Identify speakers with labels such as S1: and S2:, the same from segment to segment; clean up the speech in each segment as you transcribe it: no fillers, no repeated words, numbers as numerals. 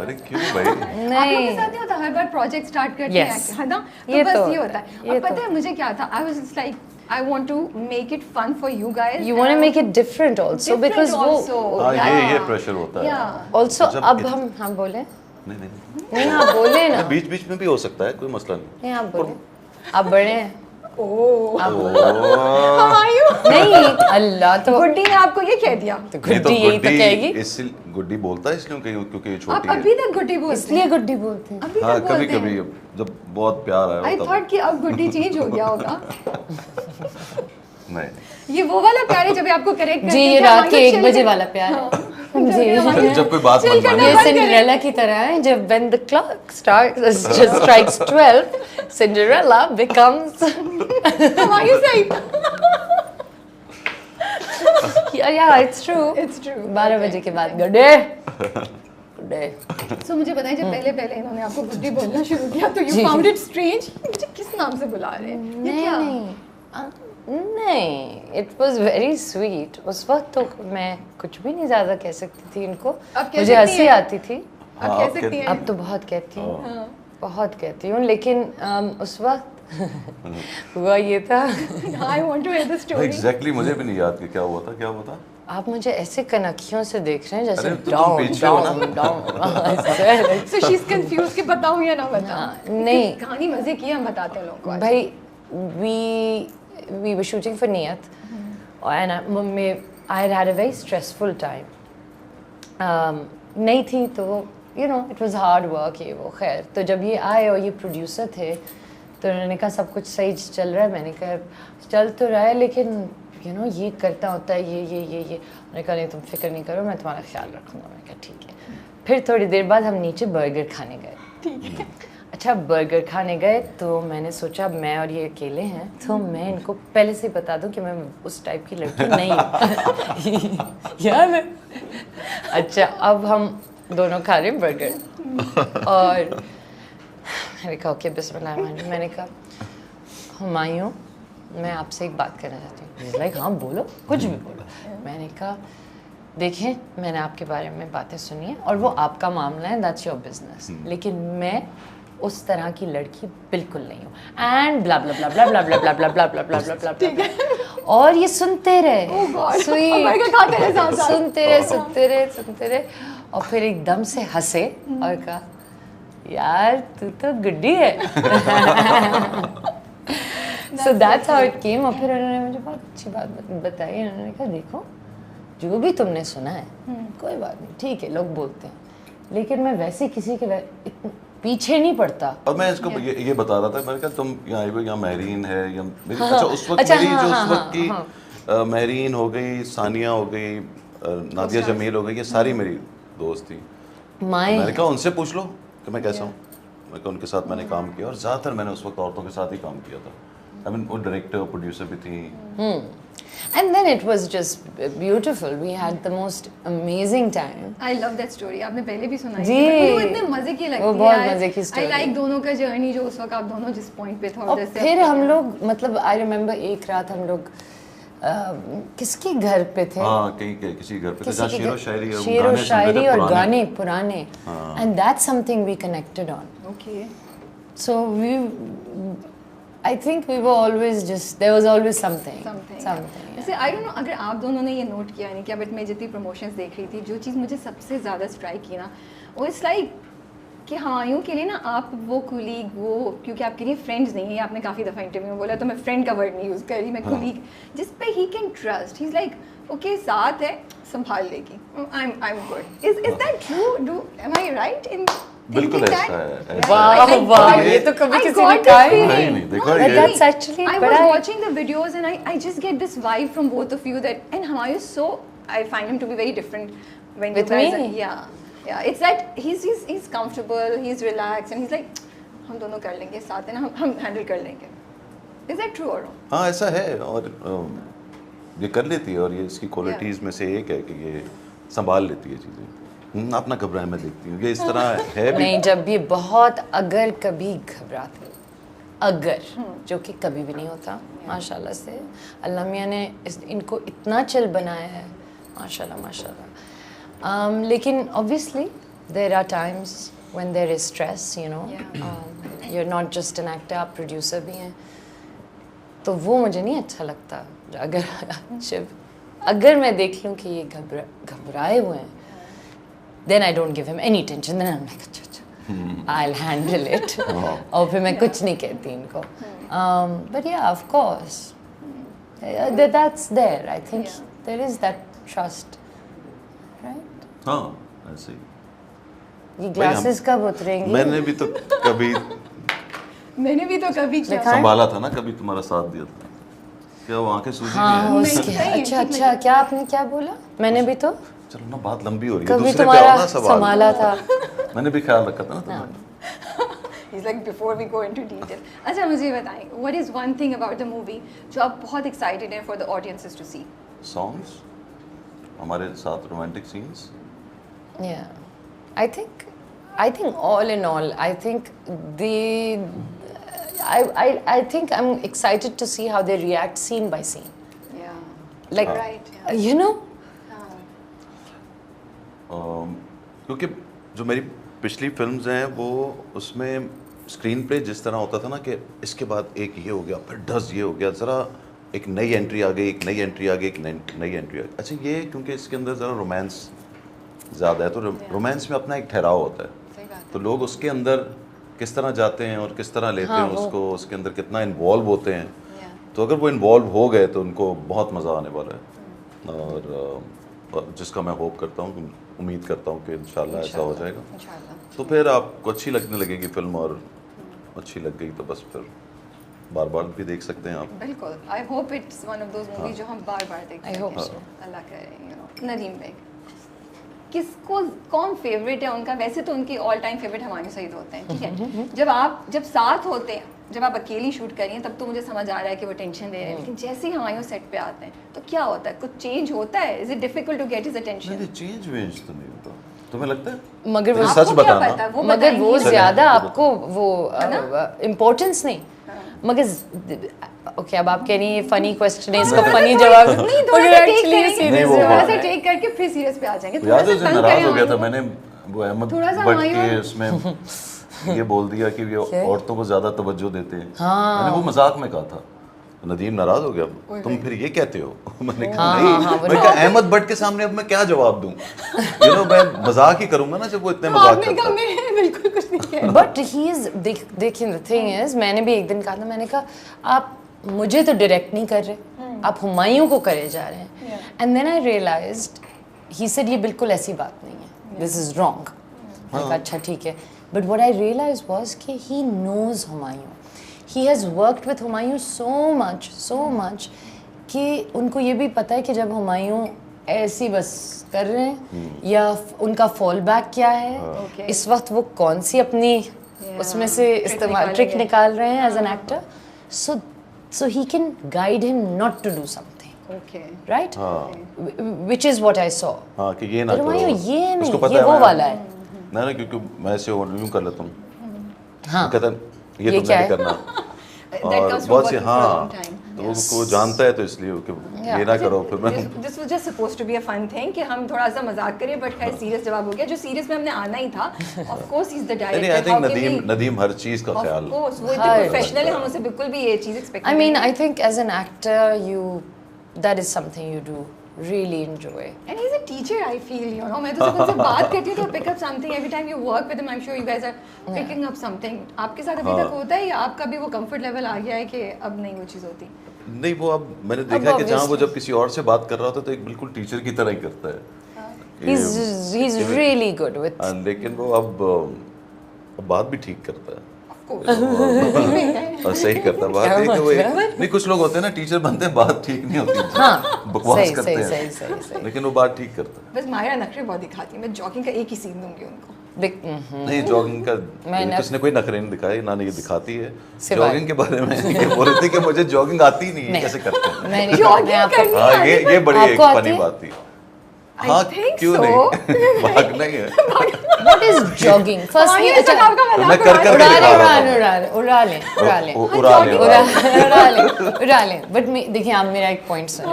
S1: अरे क्यों भाई?
S2: नहीं,
S3: आप लोगों के साथ नहीं होता हर बार प्रोजेक्ट स्टार्ट करते हैं है ना, तो बस ये होता है। अब पता है मुझे क्या था, I was like I want to make it fun for you guys.
S2: You want to make it different also because वो
S1: हाँ ये प्रेशर होता है।
S2: Also अब हम बोले नहीं आप बोले ना,
S1: बीच बीच में भी हो सकता है, कोई मसला नहीं।
S2: आप बोले, आप बड़े हैं।
S3: हमायूं
S2: नहीं अल्लाह, तो
S3: गुड्डी ने आपको ये कह दिया,
S2: तो गुड्डी यही तो कहेगी।
S1: इसलिए गुड्डी बोलता है इसलिए क्योंकि ये
S3: आप
S1: छोटी है।
S3: अभी तक गुड्डी बोलते हैं?
S2: इसलिए गुड्डी बोलते हैं।
S3: अभी
S1: हाँ
S3: तक
S1: कभी
S3: बोलते
S1: कभी
S3: हैं?
S1: जब बहुत प्यार आया
S3: आई
S1: तब।
S3: थॉट कि अब गुड्डी चेंज हो गया होगा।
S1: नहीं
S3: ये वो वाला प्यार है जब आपको करेक्ट
S2: जी, ये रात के 1 बजे वाला प्यार है जी।
S1: जब कोई बात मत माने।
S2: ये सिंड्रेला की तरह है, जब when the clock strikes 12, Cinderella becomes
S3: Humayun सही।
S2: yeah it's true 12 बजे के बाद गुड डे।
S3: सो मुझे बताएं, जब पहले इन्होंने आपको गुड्डी बोलना शुरू किया तो यू फाउंड इट स्ट्रेंज, मुझे किस नाम से बुला रहे हैं? ये क्या?
S2: नहीं, इट वॉज वेरी स्वीट। उस वक्त तो मैं कुछ भी नहीं ज़्यादा कह सकती थी इनको, मुझे हंसी आती थी।
S3: आप कह सकती हैं?
S2: अब तो बहुत कहती हूँ, बहुत कहती हूँ, लेकिन उस वक्त हुआ ये था।
S3: I want to hear the story.
S1: Exactly मुझे भी नहीं याद कि क्या हुआ था।
S2: आप मुझे ऐसे कनखियों से देख रहे हैं जैसे
S1: अरे, तो तुम पीछे हो ना।
S2: डाउन।
S3: So she's confused कि बताऊँ या ना बताऊँ?
S2: नहीं
S3: कहानी मजे की, हम बताते हैं लोगों को।
S2: भाई we were shooting for Niyat and I had had a very stressful time. नहीं थी तो you know it was hard work ये वो, खैर तो जब ये आए और ये प्रोड्यूसर थे तो उन्होंने कहा सब कुछ सही चल रहा है। मैंने कहा चल तो रहा है लेकिन you know ये करता होता है ये उन्होंने कहा नहीं तुम फिक्र नहीं करो, मैं तुम्हारा ख्याल रखूँगा। मैंने कहा ठीक है। फिर थोड़ी देर बाद हम नीचे बर्गर खाने गए।
S3: ठीक है।
S2: अच्छा बर्गर खाने गए तो मैंने सोचा मैं और ये अकेले हैं तो मैं इनको पहले से बता दूं कि मैं उस टाइप की लड़की नहीं हूँ। यार मैं अच्छा अब हम दोनों खा रहे हैं बर्गर और मैंने कहा ओके बिस्मिल्लाह। मैंने कहा हुमायूं मैं आपसे एक बात करना चाहती हूँ। लाइक हाँ बोलो, कुछ भी बोलो। मैंने कहा देखें मैंने आपके बारे में बातें सुनी है और वो आपका मामला है, दैट्स योर बिजनेस, लेकिन मैं उस तरह की लड़की बिल्कुल नहीं हूँ एंड ब्ला ब्ला ब्ला ब्ला ब्ला ब्ला ब्ला ब्ला ब्ला ब्ला ब्ला ब्ला ब्ला। और ये सुनते रहे सुनते रहे और फिर एकदम से हंसे और कहा यार तू तो गुड्डी है। So that's how it came. और फिर उन्होंने मुझे बहुत अच्छी बात बताई। उन्होंने कहा देखो जो भी तुमने सुना है कोई बात नहीं, ठीक है लोग बोलते हैं, लेकिन मैं वैसे किसी के पीछे नहीं पड़ता।
S1: और मैं इसको ये बता रहा था, मैंने कहा तुम यहाँ महरीन है या मेरी अच्छा उस वक्त मेरी जो उस वक्त की महरीन हो गई, सानिया हो गई, नादिया जमील हो गई, ये सारी मेरी दोस्त थी। मैंने कहा उनसे पूछ लो कि मैं कैसा हूँ। मैं कहा उनके साथ मैंने काम किया और ज़्यादातर मैंने उस वक्त औरतों के साथ ही काम किया था। I mean, वो डायरेक्टर प्रोड्यूसर भी थी।
S2: And then it was just beautiful. We had the most amazing time.
S3: I love that story. आपने पहले भी सुना है।
S2: जी।
S3: वो इतने मजे की लगती है।
S2: वो बहुत मजे की story।
S3: I like दोनों का जर्नी जो उस वक्त आप दोनों जिस पॉइंट पे थे
S2: और फिर हम लोग मतलब I remember एक रात हम लोग किसके घर पे थे?
S1: हाँ कहीं किसी घर पे थे जहाँ
S2: शेर व शायरी और गाने पुराने। And that's something we connected on.
S3: Okay.
S2: So I think we were always just there was always something.
S3: जैसे I don't know अगर आप दोनों ने ये नोट किया नहीं कि अब मैं जितनी प्रमोशंस देख रही थी, जो चीज़ मुझे सबसे ज़्यादा स्ट्राइक की ना वो इट्स लाइक कि हुमायूं के लिए ना आप वो कुलीग वो, क्योंकि आपके लिए फ्रेंड्स नहीं है, आपने काफ़ी दफ़ा इंटरव्यू में बोला तो मैं फ्रेंड का वर्ड नहीं यूज़ कर रही, मैं कुलीग जिस पे he can trust, he is like okay साथ है संभाल लेगी, I am good. Is that true? Do am I right in
S1: बिल्कुल ऐसा है।
S2: वाह वाह ये तो कभी किसी ने कहा ही
S1: नहीं। देखो
S2: But that's actually
S3: I was watching the videos and I just get this vibe from both of you that and Humayun so I find him to be very different when
S2: with
S3: you guys
S2: me?
S3: yeah it's that he's comfortable, he's relaxed and he's like हम दोनों कर लेंगे साथ है ना, हम handle कर लेंगे। Is that true or wrong?
S1: हाँ ऐसा है और ये कर लेती है और ये इसकी क्वालिटीज़ में से एक है कि ये संभाल लेती है चीज़ें। आप ना घबराएं, मैं देखती हूँ ये इस तरह है भी।
S2: नहीं जब भी बहुत अगर कभी घबराते अगर जो कि कभी भी नहीं होता माशाल्लाह से, अल्लाह मियाँ ने इनको इतना चल बनाया है माशाल्लाह माशाल्लाह। लेकिन obviously there are times when there is stress, you know.
S3: Yeah.
S2: You're not just an actor, आप producer भी हैं. तो वो मुझे नहीं अच्छा लगता. अगर मैं देख लूँ कि ये घबराए हुए हैं, then I don't give him any attention. Then I'm like, अच्छा, I'll handle it. और फिर मैं कुछ नहीं कहती इनको. But yeah, of course, that's there. I think there is that trust, right?
S1: हाँ, ऐसे ही.
S2: ये glasses कब उतरेंगी?
S1: मैंने भी तो कभी
S3: किया.
S1: संभाला था ना, कभी तुम्हारा साथ दिया था. क्या वो आंखें सूजी
S2: हाँ,
S1: भी हैं?
S2: उसकी. अच्छा, क्या आपने क्या बोला? मैंने भी तो
S1: चलो ना, बात लंबी हो रही है.
S2: कभी
S1: दूसरे पे
S2: तुम्हारा
S1: आओ ना सवाल.
S2: संभाला था.
S1: मैंने भी ख्याल रखा था ना तुम्हारा.
S3: He's like, before we go into detail. अच्छा, मुझे ये बताएं, what is one thing about the movie जो आप बहुत excited हैं for the audiences to see?
S1: Songs, हमारे साथ romantic scenes.
S2: Yeah, I think all in all, I think I think I'm excited to see how they react scene by scene.
S3: Yeah.
S2: Like,
S3: Right. Yeah.
S2: you know,
S1: क्योंकि जो मेरी पिछली films हैं वो उसमें screen play जिस तरह होता था ना कि इसके बाद एक ये हो गया, फिर ढस ये हो गया, ज़रा एक नई एंट्री आ गई, एक नई एंट्री आ गई, एक नई एंट्री आ गई. अच्छा, ये क्योंकि इसके अंदर ज़रा रोमांस ज़्यादा है, तो रोमांस में अपना एक ठहराव होता है.
S3: सही बात.
S1: तो लोग उसके अंदर किस तरह जाते हैं और किस तरह लेते
S2: हाँ,
S1: हैं उसको, उसके अंदर कितना इन्वॉल्व होते हैं.
S3: Yeah.
S1: तो अगर वो इन्वॉल्व हो गए तो उनको बहुत मज़ा आने वाला है. और जिसका मैं होप करता हूँ, उम्मीद करता हूँ कि इंशाल्लाह ऐसा हो जाएगा.
S3: इंशाल्लाह.
S1: तो फिर आपको अच्छी लगने लगेगी फिल्म, और अच्छी लग गई तो बस फिर बार बार भी देख सकते हैं आप.
S3: बिल्कुल. I hope it's one of those movies जो हम बार-बार देख
S2: I hope
S3: सकें.
S2: so.
S3: अल्लाह करे, you know. नदीम बेग, किसको कौन फेवरेट है उनका? वैसे तो उनकी all time favourite Humayun Saeed होते हैं, ठीक है. जब साथ होते हैं, जब आप अकेली शूट कर रही हैं, तब तो मुझे समझ आ रहा है कि वो टेंशन दे रहे हैं, लेकिन जैसे ही हुमायूं सेट पे आते हैं तो क्या होता है? कुछ चेंज होता है? Is it difficult to get his attention?
S1: नहीं, चेंज वेंज तो नहीं होता. तुम्हें लगता है?
S2: मगर वो
S1: सच
S3: आपको क्या
S1: बताना.
S3: पता है? वो
S2: मगर वो
S3: बताएंगे.
S2: ज्यादा आपको वो इम्पोर्टेंस नहीं. मगर ओके, अब आप कह रही हैं फनी क्वेश्चन है, इसका फनी जवाब
S3: नहीं,
S2: और
S3: थोड़ा सा
S2: actually
S3: take करेंगे,
S1: नहीं, वो
S3: थोड़ा
S1: बात
S3: सा
S1: है.
S3: टेक करके फिर सीरियस पे आ जाएंगे.
S1: याद है उस दिन नाराज हो गया था
S3: हुमायूं.
S1: मैंने, वो अहमद
S3: थोड़ा सा
S1: भट्ट
S3: हुमायूं.
S1: के उसमें ये बोल दिया कि ये
S2: क्या?
S1: औरतों को ज्यादा तवज्जो देते हैं.
S2: हाँ.
S1: मैंने वो मजाक में कहा था. नदीम नाराज हो गया, तुम फिर ये कहते हो. मैंने कहा नहीं, मैं कहा अहमद भट्ट के सामने अब मैं क्या जवाब दूं. यू नो, मैं मजाक ही करूंगा ना जब वो इतने मजाक
S3: आपने
S1: करता
S3: कहा
S1: है.
S3: मैं बिल्कुल कुछ नहीं कह रही.
S2: बट ही इज देखिए, द थिंग इज, मैंने भी एक दिन कहा था, मैंने कहा आप मुझे तो डायरेक्ट नहीं कर रहे, आप हुमायूं को करे जा रहे हैं. And then I realised, he said ये बिल्कुल ऐसी बात नहीं है, दिस इज रॉन्ग. मैंने कहा अच्छा ठीक है. But what I realize was कि he knows Humayun, he has worked with Humayun so much कि उनको ये भी पता है कि जब हुमायूं ऐसी बस कर रहे हैं या उनका फॉल बैक क्या है, इस वक्त वो कौन सी अपनी उसमें से इस्तेमाल ट्रिक निकाल रहे हैं as an actor. So he can guide him not to do something,
S3: Okay.
S2: right? Which is what I saw.
S1: हाँ, कि ये ना
S2: पर
S1: करो.
S2: हुमायूं ये
S1: उसको
S2: नहीं,
S1: पता
S2: ये
S1: है
S2: वो
S1: मैं-
S2: वाला है.
S1: ना क्योंकि मैं ऐसे यूं कर लेता हूँ.
S2: हाँ.
S1: कहता है, ये तुमने
S2: क्या
S1: नहीं
S2: है?
S1: करना.
S3: That
S1: और
S3: comes from
S1: बहुत सी
S3: working for a long
S1: हाँ,
S3: time.
S1: तो वो जानता है तो इसलिए कि ये ना करो. फिर मैं
S3: This was just supposed to be a fun thing कि हम थोड़ा सा मजाक करें, बट खैर सीरियस जवाब हो गया. जो सीरियस में हमने आना ही था. Of course he's the director.
S1: नहीं, I think
S3: How can we-
S1: Nadeem हर चीज का ख्याल.
S3: Of course, वो इतने
S2: हाँ.
S3: प्रोफेशनल है, हम उसे बिल्कुल भी ये चीज expect
S2: I mean, I think as an actor, that is something you do really enjoy.
S3: And he's a teacher, I feel, you know. मैं तो जब उनसे बात करती हूँ तो pick up something every time you work with him. I'm sure you guys are picking up something. आपके साथ अभी तक होता है या आपका भी वो comfort level आ गया है कि अब नहीं वो चीज़ होती?
S1: नहीं, वो अब मैंने देखा कि जहाँ वो जब किसी और से बात कर रहा होता है तो एक बिल्कुल टीचर की तरह ही करता है.
S2: He's really good with.
S1: लेकिन वो अब बात भी ठीक करता है.
S3: Of course.
S1: और सही करता है बात.
S2: क्या
S1: नहीं तो वो
S2: मतलब?
S1: नहीं, कुछ लोग होते हैं ना टीचर बनते हैं बात ठीक नहीं होती.
S2: हाँ,
S1: बकवास
S2: सही,
S1: करते
S2: सही,
S1: हैं.
S2: सही.
S1: लेकिन वो बात ठीक करता है.
S3: बस मायरा नखरे बहुत दिखाती है. मैं जॉगिंग का एक ही सीन दूंगी उनको.
S1: नहीं, जॉगिंग का किसने कोई नखरे नहीं दिखाए, ना ये दिखाती है.
S2: सिवाय-
S1: जॉगिंग के बारे में ये बोल रही थी कि मुझे जॉगिंग आती ही नहीं है, कैसे करते हैं.
S2: मैं
S3: Jogging करनी
S1: हाँ, ये बड़ी एक
S2: आपको आती
S1: फनी
S2: है?
S1: बात थी.
S3: I
S1: हाँ,
S3: think
S1: क्यों
S3: so.
S1: नहीं. भागना ही है.
S2: What is jogging? First,
S3: हाँ, ये
S2: अच्छा,
S3: सब आपका
S1: तो मैं
S3: मजाक
S1: कर
S3: उड़ा
S1: कर
S3: रही
S1: के
S3: हूँ.
S1: दिखा रहा था.
S2: उड़ा लें. बट देखिए, आप मेरा एक पॉइंट सुन.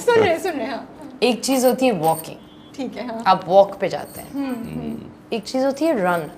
S3: सुन रहे हाँ.
S2: एक चीज होती है वॉकिंग.
S3: ठीक है हाँ.
S2: आप वॉक पे जाते हैं. एक चीज़ होती है रन,